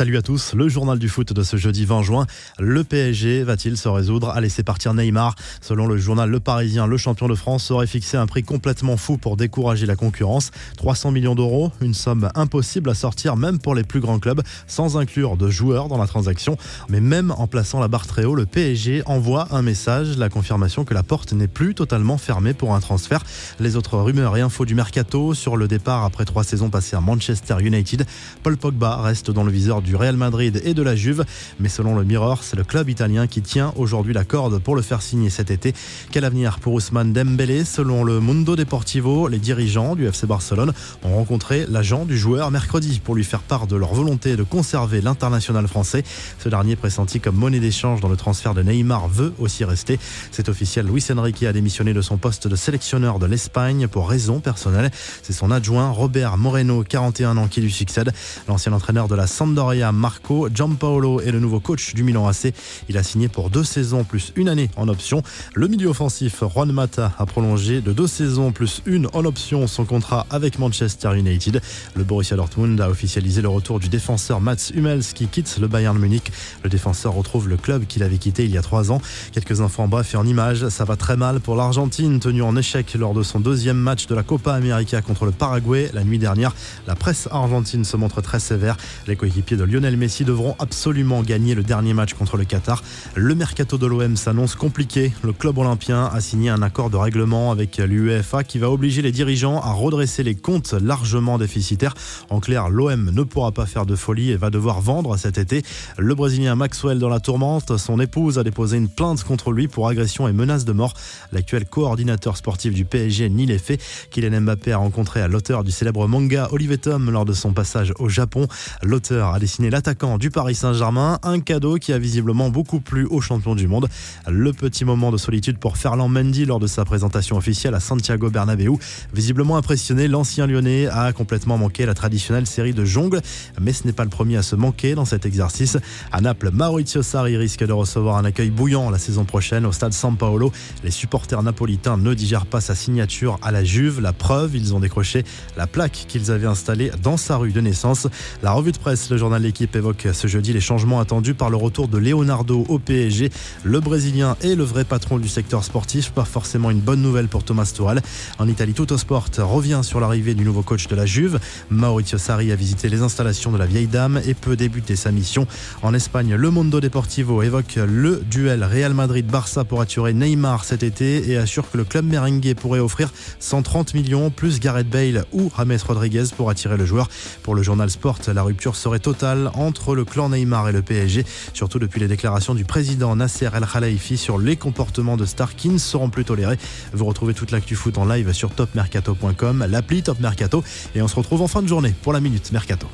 Salut à tous, le journal du foot de ce jeudi 20 juin. Le PSG va-t-il se résoudre à laisser partir Neymar ? Selon le journal Le Parisien, le champion de France aurait fixé un prix complètement fou pour décourager la concurrence. 300 millions d'euros, une somme impossible à sortir même pour les plus grands clubs, sans inclure de joueurs dans la transaction. Mais même en plaçant la barre très haut, le PSG envoie un message, la confirmation que la porte n'est plus totalement fermée pour un transfert. Les autres rumeurs et infos du mercato sur le départ après 3 saisons passées à Manchester United. Paul Pogba reste dans le viseur du Real Madrid et de la Juve, mais selon le Mirror, c'est le club italien qui tient aujourd'hui la corde pour le faire signer cet été. Quel avenir pour Ousmane Dembélé ? Selon le Mundo Deportivo, les dirigeants du FC Barcelone ont rencontré l'agent du joueur mercredi pour lui faire part de leur volonté de conserver l'international français. Ce dernier, pressenti comme monnaie d'échange dans le transfert de Neymar, veut aussi rester. C'est officiel, Luis Enrique a démissionné de son poste de sélectionneur de l'Espagne pour raison personnelle. C'est son adjoint Robert Moreno, 41 ans, qui lui succède. L'ancien entraîneur de la Sampdoria, Marco Giampaolo, est le nouveau coach du Milan AC. Il a signé pour 2 saisons plus 1 année en option. Le milieu offensif Juan Mata a prolongé de 2 saisons plus 1 en option son contrat avec Manchester United. Le Borussia Dortmund a officialisé le retour du défenseur Mats Hummels qui quitte le Bayern Munich. Le défenseur retrouve le club qu'il avait quitté il y a 3 ans. Quelques infos en bref et en images. Ça va très mal pour l'Argentine, tenue en échec lors de son 2e match de la Copa América contre le Paraguay la nuit dernière. La presse argentine se montre très sévère. Les coéquipiers de Lionel Messi devront absolument gagner le dernier match contre le Qatar. Le mercato de l'OM s'annonce compliqué. Le club olympien a signé un accord de règlement avec l'UEFA qui va obliger les dirigeants à redresser les comptes largement déficitaires. En clair, l'OM ne pourra pas faire de folie et va devoir vendre cet été. Le Brésilien Maxwell dans la tourmente. Son épouse a déposé une plainte contre lui pour agression et menace de mort. L'actuel coordinateur sportif du PSG nie les faits. Kylian Mbappé a rencontré l'auteur du célèbre manga Olivier Tom lors de son passage au Japon. L'auteur a dessiné l'attaquant du Paris Saint-Germain, un cadeau qui a visiblement beaucoup plu au champion du monde. Le petit moment de solitude pour Ferland Mendy lors de sa présentation officielle à Santiago Bernabéu. Visiblement impressionné, l'ancien Lyonnais a complètement manqué la traditionnelle série de jongles, mais ce n'est pas le premier à se manquer dans cet exercice. À Naples, Maurizio Sarri risque de recevoir un accueil bouillant la saison prochaine au stade San Paolo. Les supporters napolitains ne digèrent pas sa signature à la Juve. La preuve, ils ont décroché la plaque qu'ils avaient installée dans sa rue de naissance. La revue de presse, le journal L'Équipe évoque ce jeudi les changements attendus par le retour de Leonardo au PSG. Le Brésilien est le vrai patron du secteur sportif, pas forcément une bonne nouvelle pour Thomas Tuchel. En Italie, Tuttosport revient sur l'arrivée du nouveau coach de la Juve. Maurizio Sarri a visité les installations de la vieille dame et peut débuter sa mission. En Espagne, le Mundo Deportivo évoque le duel Real Madrid-Barça pour attirer Neymar cet été et assure que le club merengue pourrait offrir 130 millions plus Gareth Bale ou James Rodriguez pour attirer le joueur. Pour le journal Sport, la rupture serait totale entre le clan Neymar et le PSG, surtout depuis les déclarations du président Nasser El Khelaifi sur les comportements de stars qui ne seront plus tolérés. Vous retrouvez toute l'actu foot en live sur topmercato.com, l'appli Top Mercato, et on se retrouve en fin de journée pour la Minute Mercato.